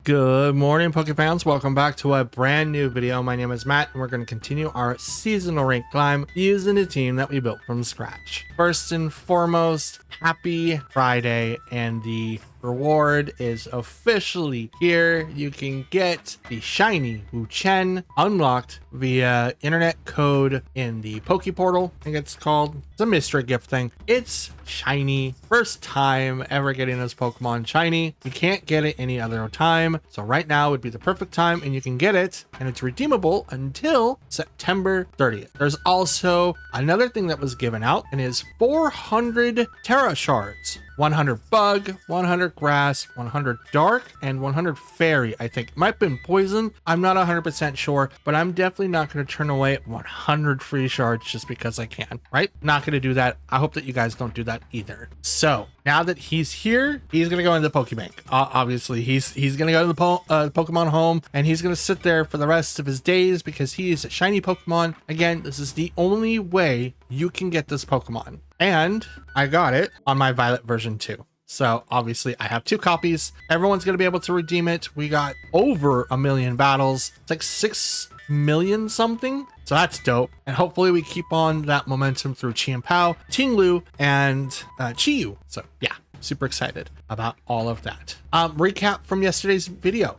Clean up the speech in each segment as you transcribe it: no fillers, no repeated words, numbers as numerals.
Good morning, Pokefans. Welcome back to a brand new video. My name is Matt, and we're going to continue our seasonal rank climb using a team that we built from scratch. First and foremost, happy Friday, and the reward is officially here. You can get the shiny Wu Chen unlocked via internet code in the Poke Portal. I think it's called. It's a mystery gift thing. It's shiny. First time ever getting this Pokemon shiny. You can't get it any other time. So right now would be the perfect time, and you can get it, and it's redeemable until September 30th. There's also another thing that was given out, and is 400 Terra Shards. 100 bug, 100 grass, 100 dark, and 100 fairy. I think it might have been poison. I'm not 100% sure, but I'm definitely not going to turn away 100 free shards just because I can, right? Not going to do that. I hope that you guys don't do that either. So now that he's here, he's going to go into the Pokebank. Obviously, he's going to go to the Pokemon home, and he's going to sit there for the rest of his days because he is a shiny Pokemon. Again, this is the only way you can get this Pokemon. And I got it on my Violet version too. So obviously I have 2 copies. Everyone's going to be able to redeem it. We got over 1 million battles. It's like 6 million something. So that's dope. And hopefully we keep on that momentum through Chimpao, Tinglu, and Chiyu. So yeah, super excited about all of that. Recap from yesterday's video.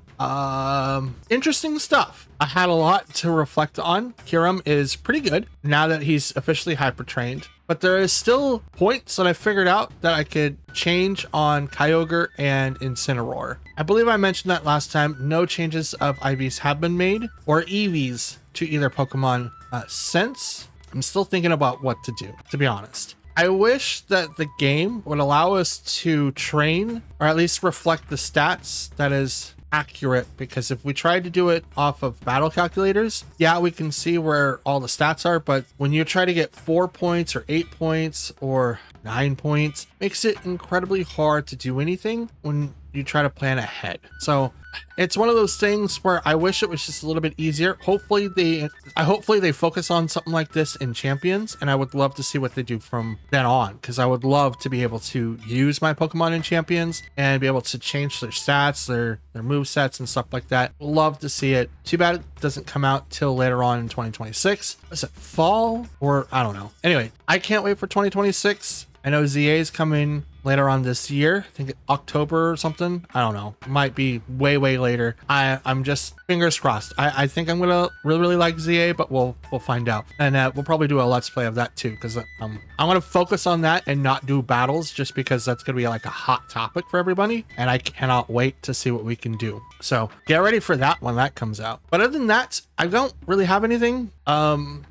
Interesting stuff. I had a lot to reflect on. Kyurem is pretty good now that he's officially hyper trained, but there is still points that I figured out that I could change on Kyogre and Incineroar. I believe I mentioned that last time. No changes of IVs have been made or EVs to either Pokemon since. I'm still thinking about what to do, to be honest. I wish that the game would allow us to train, or at least reflect the stats that is accurate, because if we tried to do it off of battle calculators, yeah, we can see where all the stats are, but when you try to get 4 points or 8 points or 9 points, makes it incredibly hard to do anything when you try to plan ahead. So it's one of those things where I wish it was just a little bit easier. Hopefully they focus on something like this in Champions, and I would love to see what they do from then on, because I would love to be able to use my Pokemon in Champions and be able to change their stats, their move sets and stuff like that. Love to see it. Too bad it doesn't come out till later on in 2026. Is it fall, or I don't know. Anyway, I can't wait for 2026. I know ZA is coming later on this year. I think October or something. I don't know. Might be way later. I'm just fingers crossed. I think I'm gonna really like ZA, but we'll find out. And we'll probably do a let's play of that too, because I'm gonna focus on that and not do battles, just because that's gonna be like a hot topic for everybody, and I cannot wait to see what we can do. So get ready for that when that comes out. But other than that, I don't really have anything.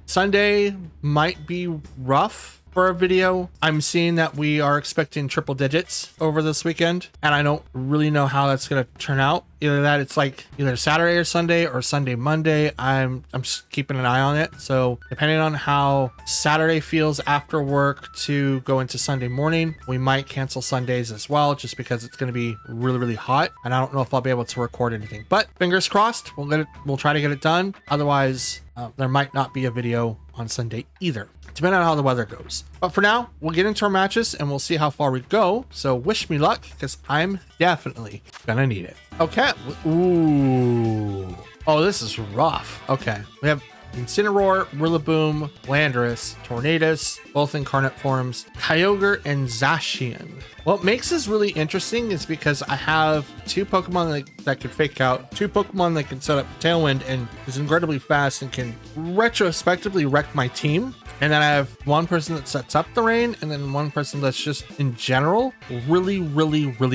Sunday might be rough for a video. I'm seeing that we are expecting triple digits over this weekend, and I don't really know how that's going to turn out. Either that, it's like either Saturday or Sunday, or Sunday Monday. I'm just keeping an eye on it. So depending on how Saturday feels after work to go into Sunday morning, we might cancel Sundays as well, just because it's going to be really hot, and I don't know if I'll be able to record anything. But fingers crossed, we'll try to get it done. Otherwise, there might not be a video on Sunday either, depending on how the weather goes. But for now, we'll get into our matches and we'll see how far we go. So wish me luck, because I'm definitely gonna need it. Okay. Ooh. Oh, this is rough. Okay. We have Incineroar, Rillaboom, Landorus, Tornadus, both incarnate forms, Kyogre, and Zacian. What makes this really interesting is because I have 2 Pokemon that could fake out, 2 Pokemon that can set up Tailwind and is incredibly fast and can retrospectively wreck my team. And then I have 1 person that sets up the rain, and then 1 person that's just in general really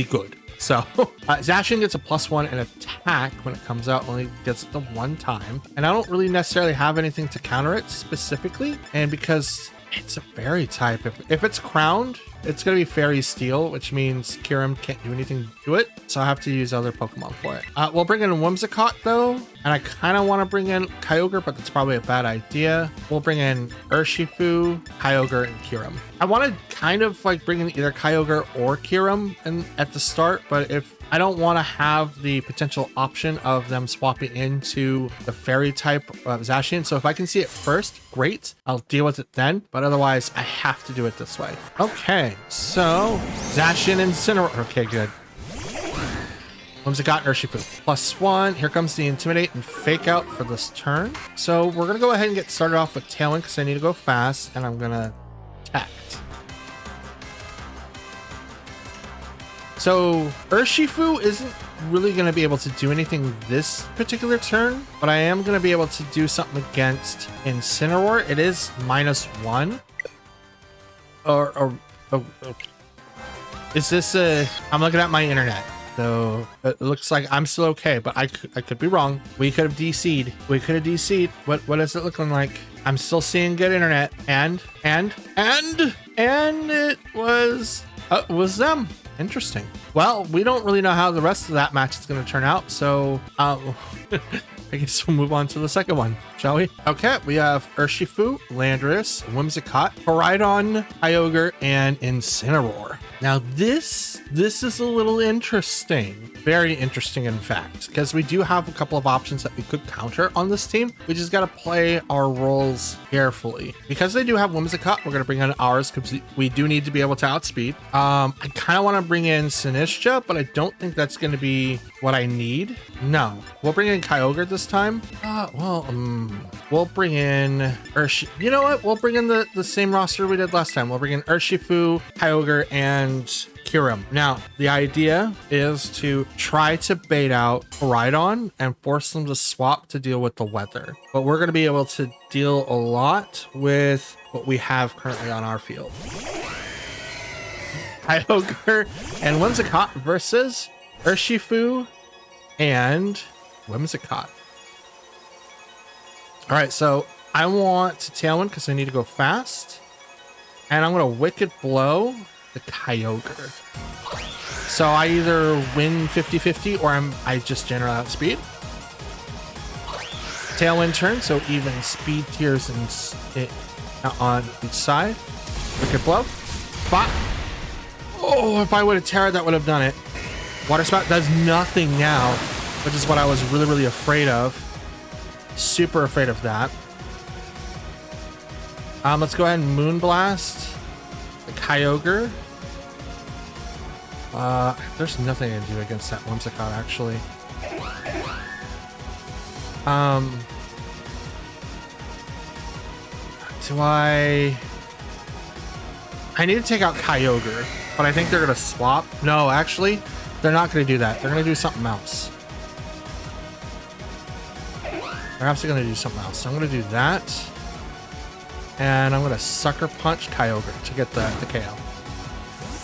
good. So Zacian gets a +1 in attack when it comes out, only gets it the 1 time. And I don't really necessarily have anything to counter it specifically. And because it's a fairy type, if it's crowned, it's going to be Fairy Steel, which means Kyurem can't do anything to it. So I have to use other Pokemon for it. We'll bring in Whimsicott though. And I kind of want to bring in Kyogre, but that's probably a bad idea. We'll bring in Urshifu, Kyogre, and Kyurem. I want to kind of like bring in either Kyogre or Kyurem at the start, but if I don't want to have the potential option of them swapping into the fairy type of Zacian. So if I can see it first, great. I'll deal with it then, but otherwise I have to do it this way. Okay, so Zacian and Incineroar. Okay, good. Whimsicott and Urshifu. +1. Here comes the Intimidate and Fake Out for this turn. So we're going to go ahead and get started off with Tailwind because I need to go fast, and I'm going to Tact. So Urshifu isn't really going to be able to do anything this particular turn, but I am going to be able to do something against Incineroar. It is -1. Is this a... I'm looking at my internet. So it looks like I'm still okay, but I could be wrong. We could have DC'd. We could have DC'd. What is it looking like? I'm still seeing good internet. And it was them. Interesting. Well, we don't really know how the rest of that match is going to turn out, so I guess we'll move on to the second one, shall we? Okay, we have Urshifu, Landorus, Whimsicott, Koraidon, Kyogre, and Incineroar. Now this is a little interesting. Very interesting, in fact, because we do have a couple of options that we could counter on this team. We just got to play our roles carefully. Because they do have Whimsicott, we're going to bring in ours because we do need to be able to outspeed. I kind of want to bring in Sinistcha, but I don't think that's going to be what I need. No, we'll bring in Kyogre this time. We'll bring in Urshifu. You know what? We'll bring in the same roster we did last time. We'll bring in Urshifu, Kyogre, and Kyurem. Now, the idea is to try to bait out Koraidon and force them to swap to deal with the weather. But we're going to be able to deal a lot with what we have currently on our field. Kyogre and Whimsicott versus Urshifu and Whimsicott. All right, so I want to Tailwind because I need to go fast. And I'm going to Wicked Blow the Kyogre. So I either win 50-50 or I just generate outspeed. Tailwind turn, so even speed tiers on each side. Wicked Blow. Spot. Oh, if I would have Terra, that would have done it. Water Spout does nothing now, which is what I was really, really afraid of. Super afraid of that. Let's go ahead and Moonblast the Kyogre. There's nothing I can do against that Whimsicott, actually. Do I need to take out Kyogre, but I think they're gonna swap. No, actually, they're not gonna do that. They're gonna do something else. They're absolutely gonna do something else. So I'm gonna do that. And I'm gonna Sucker Punch Kyogre to get the KO.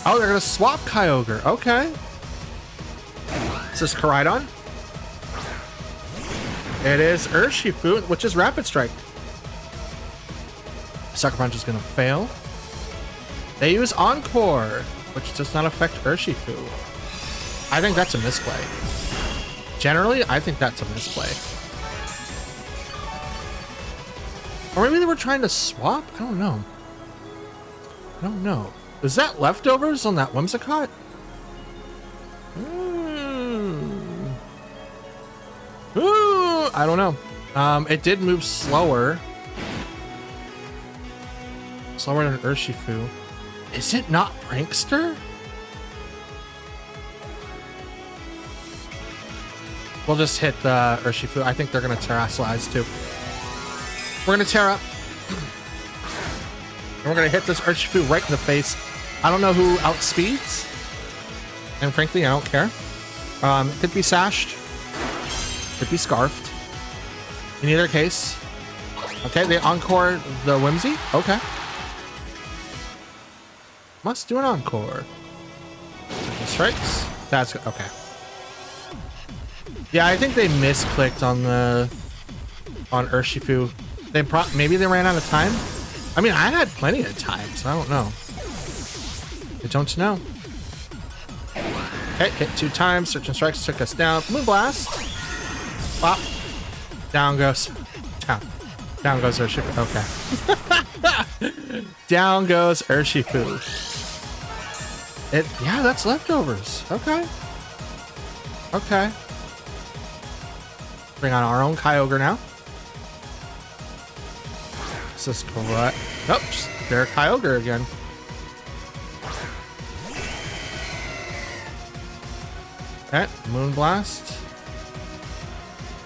Oh, they're gonna swap Kyogre. Okay. Is this Koraidon? It is Urshifu, which is Rapid Strike. Sucker Punch is gonna fail. They use Encore, which does not affect Urshifu. I think that's a misplay. Generally, I think that's a misplay. Or maybe they were trying to swap? I don't know. I don't know. Is that leftovers on that Whimsicott? I don't know. It did move slower. Slower than Urshifu. Is it not Prankster? We'll just hit the Urshifu. I think they're going to Terrasilize too. We're going to tear up. And we're going to hit this Urshifu right in the face. I don't know who outspeeds. And frankly, I don't care. It could be Sashed. Could be Scarfed. In either case. Okay, they Encore the Whimsy. Okay. Must do an Encore. Strikes. That's good. Okay. Yeah, I think they misclicked on Urshifu. Maybe they ran out of time. I mean, I had plenty of time, so I don't know. I don't know. Okay, hit 2 times. Search and Strikes took us down. Moonblast. Pop. Down goes. Down goes Urshifu. Okay. Down goes Urshifu. Yeah, that's leftovers. Okay. Okay. Bring on our own Kyogre now. Is this correct? Nope, they're Kyogre again. Okay, Moonblast.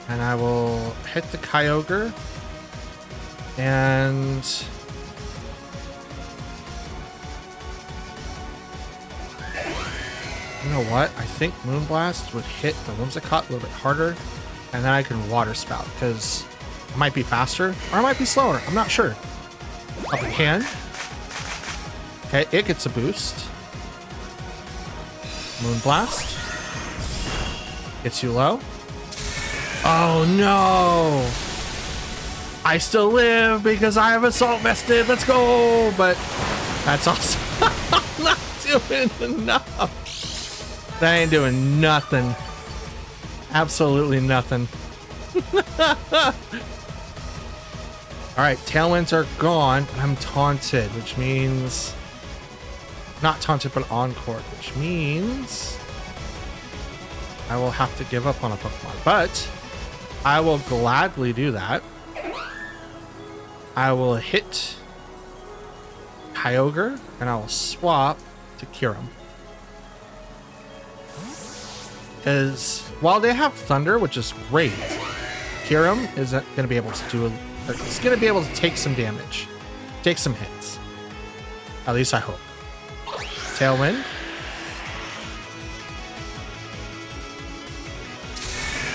And I will hit the Kyogre. And you know what? I think Moonblast would hit the Whimsicott a little bit harder. And then I can Water Spout because it might be faster or it might be slower. I'm not sure. Helping Hand. Okay, it gets a boost. Moonblast. Gets you low. Oh no! I still live because I have Assault vested. Let's go! But that's awesome. I'm not doing enough. That ain't doing nothing. Absolutely nothing. Alright, Tailwinds are gone. I'm taunted, which means... Not taunted, but Encore, which means... I will have to give up on a Pokemon. But I will gladly do that. I will hit Kyogre, and I will swap to Kyurem. Because while they have Thunder, which is great, Kyurem isn't going to be able to do... It's going to be able to take some damage. Take some hits. At least I hope. Tailwind.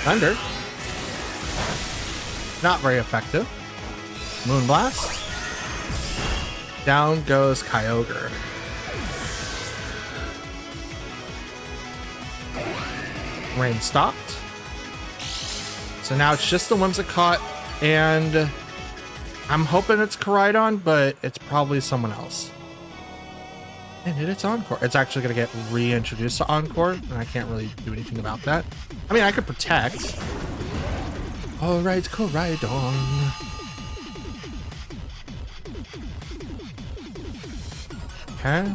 Thunder. Not very effective. Moonblast. Down goes Kyogre. Rain stopped. So now it's just the Whimsicott, and I'm hoping it's Koraidon, but it's probably someone else. And it's Encore. It's actually going to get reintroduced to Encore, and I can't really do anything about that. I mean, I could protect. All right, Koraidon. Okay.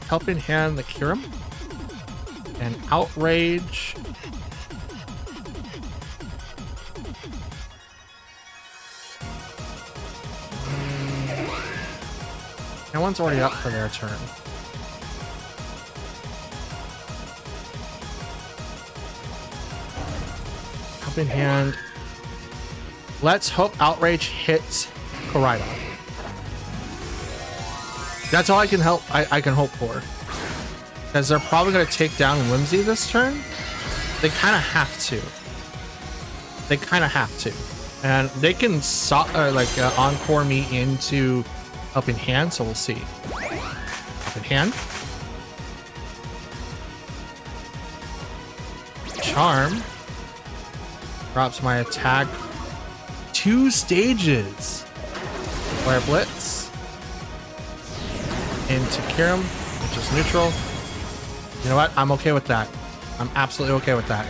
Helping Hand the Kyurem. And Outrage. That one's already up for their turn. Helping Hand. Let's hope Outrage hits Koraidon. That's all I can help. I can hope for. Because they're probably going to take down Whimsy this turn. They kind of have to. They kind of have to. And they can Encore me into Helping Hand, so we'll see. Helping Hand. Charm. Drops my attack 2 stages. Flare Blitz. Into Kyurem, which is neutral. You know what? I'm okay with that. I'm absolutely okay with that.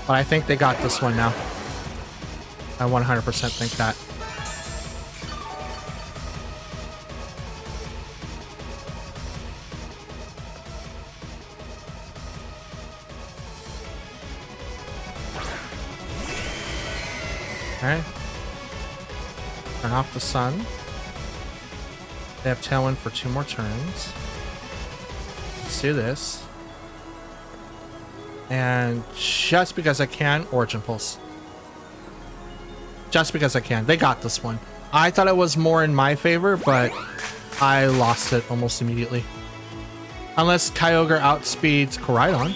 But I think they got this one now. I 100% think that. Okay. Turn off the sun. They have Tailwind for 2 more turns. Let's do this. And just because I can, Origin Pulse. Just because I can. They got this one. I thought it was more in my favor, but I lost it almost immediately. Unless Kyogre outspeeds Koraidon,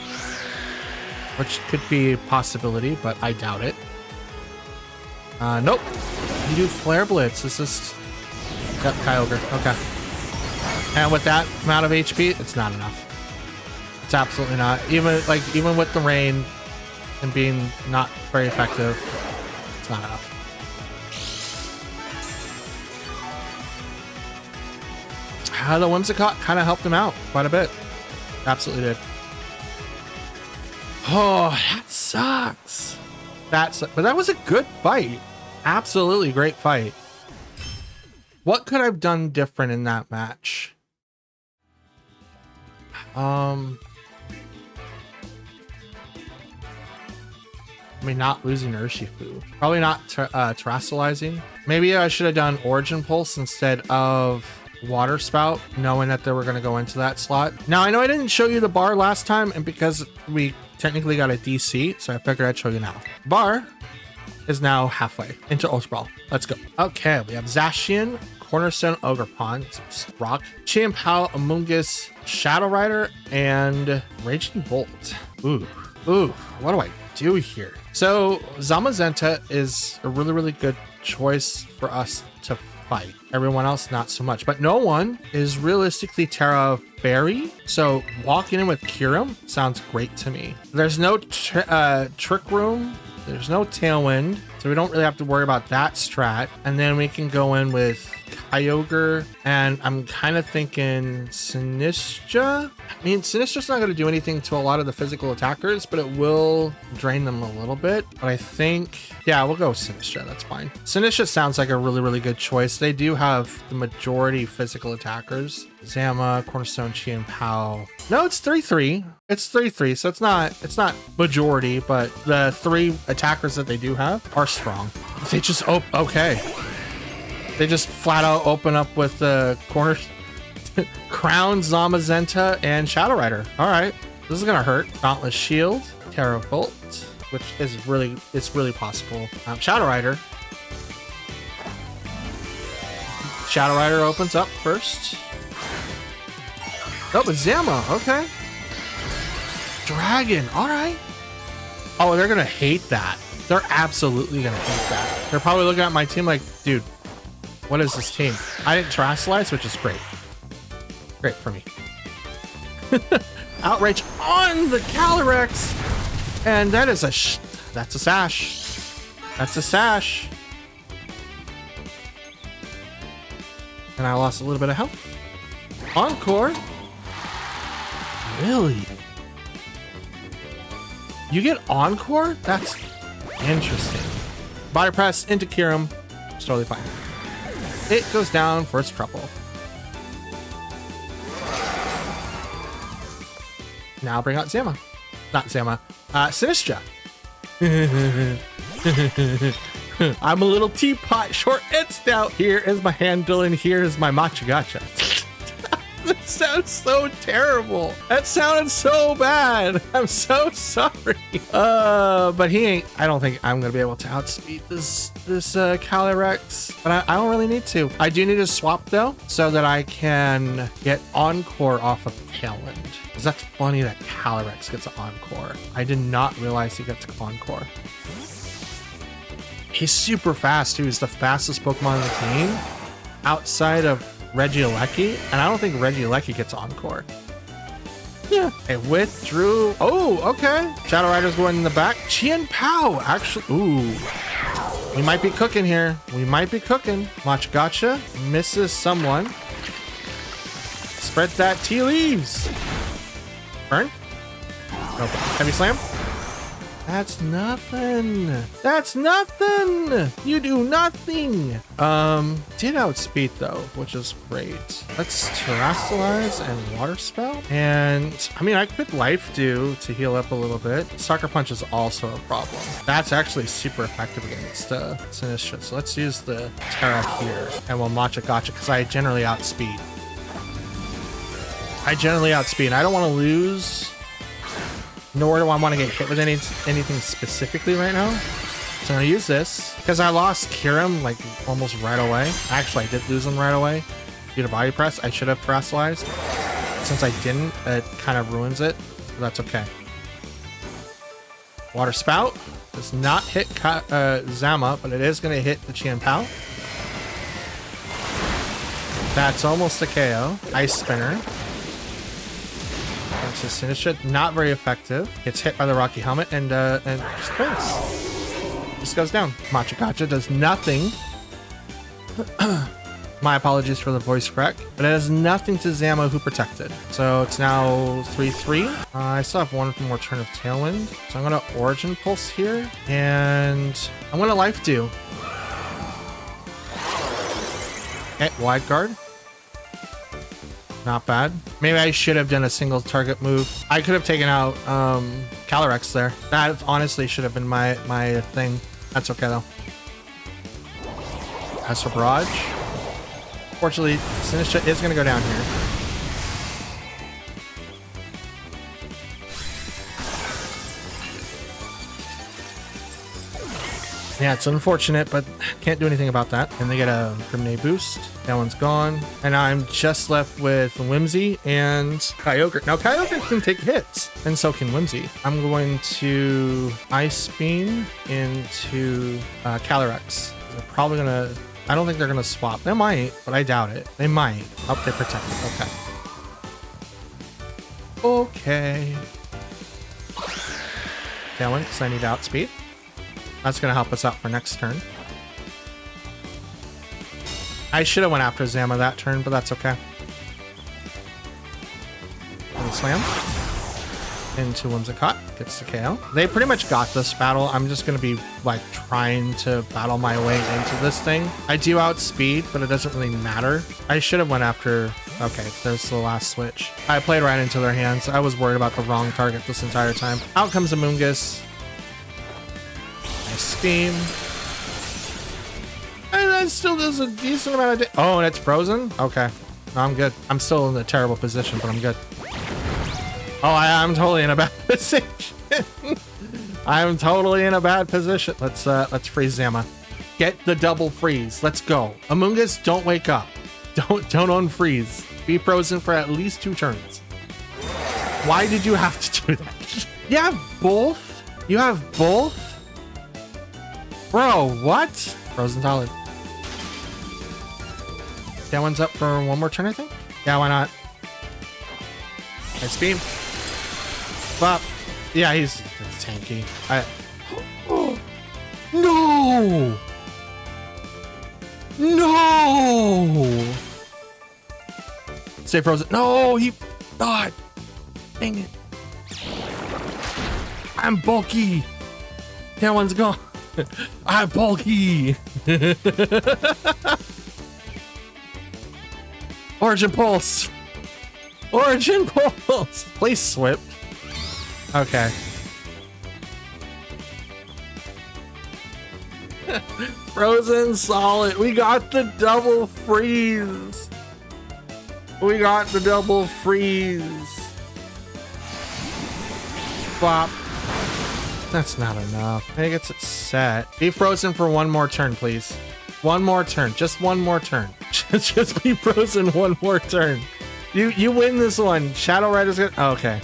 which could be a possibility, but I doubt it. Nope. You do Flare Blitz. This is... Yep, Kyogre. Okay. And with that amount of HP, it's not enough. It's absolutely not. Even with the rain and being not very effective, it's not enough. The Whimsicott kind of helped him out quite a bit. Absolutely did. Oh, that sucks. But that was a good fight. Absolutely great fight. What could I have done different in that match? I mean, not losing Urshifu. Probably not terrestrializing. Maybe I should have done Origin Pulse instead of Water Spout, knowing that they were going to go into that slot. Now, I know I didn't show you the bar last time, and because we technically got a DC, so I figured I'd show you now. Bar is now halfway into Ultra Ball. Let's go. Okay, we have Zacian, Cornerstone Ogerpon, Rock, Chimpao, Amoonguss, Shadow Rider, and Raging Bolt. Ooh, what do I do here? So Zamazenta is a really good choice for us to fight. Everyone else, not so much. But no one is realistically Terra Fairy. So walking in with Kyurem sounds great to me. There's no Trick Room. There's no Tailwind. So we don't really have to worry about that strat. And then we can go in with Kyogre. And I'm kind of thinking Sinistra. I mean, Sinistra's not going to do anything to a lot of the physical attackers, but it will drain them a little bit. But I think, yeah, we'll go with Sinistra. That's fine. Sinistra sounds like a really good choice. They do have the majority physical attackers. Zama, Cornerstone, Chimpao. No, it's 3-3. It's 3-3, so it's not majority, but the 3 attackers that they do have are strong. They just okay. They just flat out open up with the corner Crown, Zamazenta, and Shadow Rider. All right, this is gonna hurt. Dauntless Shield, Terra Volt, which is really possible. Shadow Rider. Shadow Rider opens up first. Oh, it's Zama. Okay. Dragon. All right. Oh, they're gonna hate that. They're absolutely gonna hate that. They're probably looking at my team like, dude, what is this team? I didn't Terrasilize, which is great. Great for me. Outrage on the Calyrex. And that is that's a sash. That's a sash. And I lost a little bit of health. Encore. Really? You get Encore? That's interesting. Body press into Kyurem. It's totally fine. It goes down for its trouble. Now bring out Zama. Not Zama. Sinistra. I'm a little teapot, short and stout. Here is my handle and here is my matcha gacha. That sounds so terrible. That sounded so bad. I'm so sorry. But he ain't. I don't think I'm gonna be able to outspeed this Calyrex. But I don't really need to. I do need to swap though, so that I can get Encore off of Tailwind. Because that's funny that Calyrex gets Encore. I did not realize he gets Encore. He's super fast too. He's the fastest Pokemon in the game, outside of Regieleki, and I don't think Regieleki gets Encore. Yeah, it withdrew. Oh, okay. Shadow Rider's going in the back. Chimpao, actually. Ooh, we might be cooking here. We might be cooking. Matcha Gacha misses someone. Spread that tea leaves. Burn. Nope. Heavy slam. That's nothing. That's nothing. You do nothing. Did outspeed though, which is great. Let's Terrasilize and Water Spout. And I mean, I could Life Dew to heal up a little bit. Sucker Punch is also a problem. That's actually super effective against Sinistra. So let's use the Terra here, and we'll Matcha Gacha because I generally outspeed. I don't want to lose. Nor do I want to get hit with anything specifically right now. So I'm gonna use this because I lost Kyurem like almost right away. Actually, I did lose him right away due to body press. I should have Terrasalized. Since I didn't, it kind of ruins it. But that's okay. Water Spout does not hit Zama, but it is going to hit the Chimpao. That's almost a KO. Ice Spinner. Sinistra, not very effective. Gets hit by the Rocky Helmet and just faints. Just goes down. Matcha Gacha does nothing. My apologies for the voice crack, but it has nothing to Zama, who protected. So it's now 3-3. I still have one more turn of Tailwind, so I'm gonna Origin Pulse here, and I'm gonna Life Dew. Okay, Wide Guard. Not bad. Maybe I should have done a single target move. I could have taken out Calyrex there. That honestly should have been my thing. That's okay though. As for Barrage, Fortunately, Sinistra is going to go down here. Yeah, it's unfortunate, but can't do anything about that. And they get a Grenade boost. That one's gone. And I'm just left with Whimsy and Kyogre. Now, Kyogre can take hits, and so can Whimsy. I'm going to Ice Beam into Calyrex. They're probably going to... I don't think they're going to swap. They might, but I doubt it. They might. Oh, they protect it. Okay. Tailwind, because I need outspeed. That's going to help us out for next turn. I should have went after Zama that turn, but that's okay. And slam. Into Whimsicott. Gets the KO. They pretty much got this battle. I'm just going to be like trying to battle my way into this thing. I do outspeed, but it doesn't really matter. I should have went after... Okay, there's the last switch. I played right into their hands. I was worried about the wrong target this entire time. Out comes Amoonguss. Steam. And that still does a decent amount of damage. Oh, and it's frozen? Okay. No, I'm good. I'm still in a terrible position, but I'm good. Oh, I'm totally in a bad position. I'm totally in a bad position. Let's freeze Zama. Get the double freeze. Let's go. Amoonguss, don't wake up. Don't unfreeze. Be frozen for at least 2 turns. Why did you have to do that? You have both? You have both? Bro, what? Frozen solid. That one's up for one more turn, I think? Yeah, why not? Nice beam. Bop. Yeah, he's tanky. No! No! Stay frozen. No, he... God. Dang it. I'm bulky. That one's gone. I'm bulky. Origin Pulse. Origin Pulse. Please swip. Okay. Frozen solid. We got the double freeze. We got the double freeze. Bop. That's not enough. I think it's set. Be frozen for one more turn, please. One more turn. Just one more turn. Just be frozen one more turn. You win this one. Shadow Rider's gonna... Oh, okay.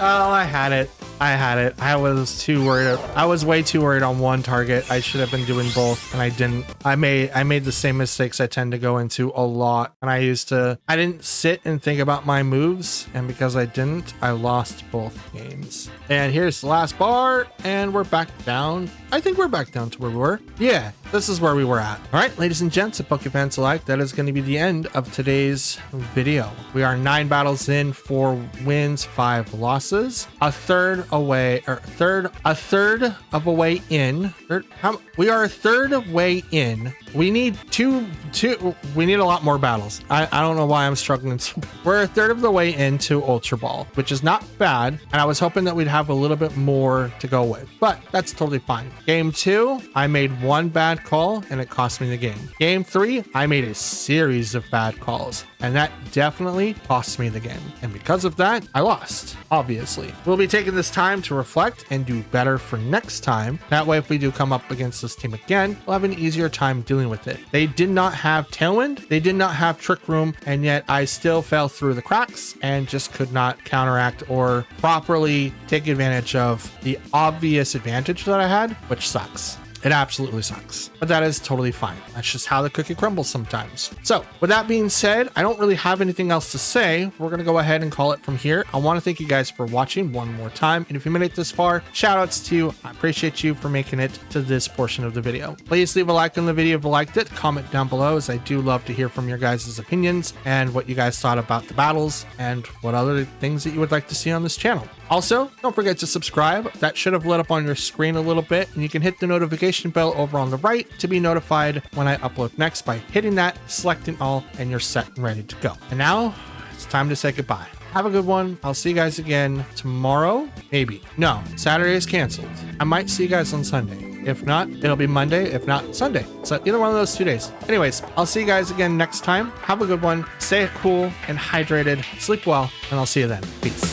Oh, I had it. I had it. I was too worried. I was way too worried on one target. I should have been doing both, and I didn't. I made the same mistakes I tend to go into a lot. And I didn't sit and think about my moves, and because I didn't, I lost both games. And here's the last bar, and we're back down. I think we're back down to where we were. Yeah, this is where we were at. All right, ladies and gents, and Pokefans alike, that is going to be the end of today's video. We are 9 battles in, 4 wins, 5 losses, a third of a way in. We are a third of way in. We need we need a lot more battles. I don't know why I'm struggling. We're a third of the way into Ultra Ball, which is not bad. And I was hoping that we'd have a little bit more to go with, but that's totally fine. Game 2, I made one bad call and it cost me the game. Game 3, I made a series of bad calls and that definitely cost me the game. And because of that, I lost, obviously. We'll be taking this time to reflect and do better for next time. That way, if we do come up against this team again, we'll have an easier time dealing with it. They did not have Tailwind, they did not have Trick Room, and yet I still fell through the cracks and just could not counteract or properly take advantage of the obvious advantage that I had, which sucks. It absolutely sucks, but that is totally fine. That's just how the cookie crumbles sometimes. So with that being said, I don't really have anything else to say. We're going to go ahead and call it from here. I want to thank you guys for watching one more time. And if you made it this far, shout outs to you. I appreciate you for making it to this portion of the video. Please leave a like on the video if you liked it. Comment down below, as I do love to hear from your guys' opinions and what you guys thought about the battles and what other things that you would like to see on this channel. Also, don't forget to subscribe. That should have lit up on your screen a little bit, and you can hit the notification bell over on the right to be notified when I upload next by hitting that, selecting all, and you're set and ready to go. And now it's time to say goodbye. Have a good one. I'll see you guys again tomorrow. Maybe. No, Saturday is canceled. I might see you guys on Sunday. If not, it'll be Monday. If not, Sunday. So either one of those 2 days. Anyways, I'll see you guys again next time. Have a good one. Stay cool and hydrated. Sleep well, and I'll see you then. Peace.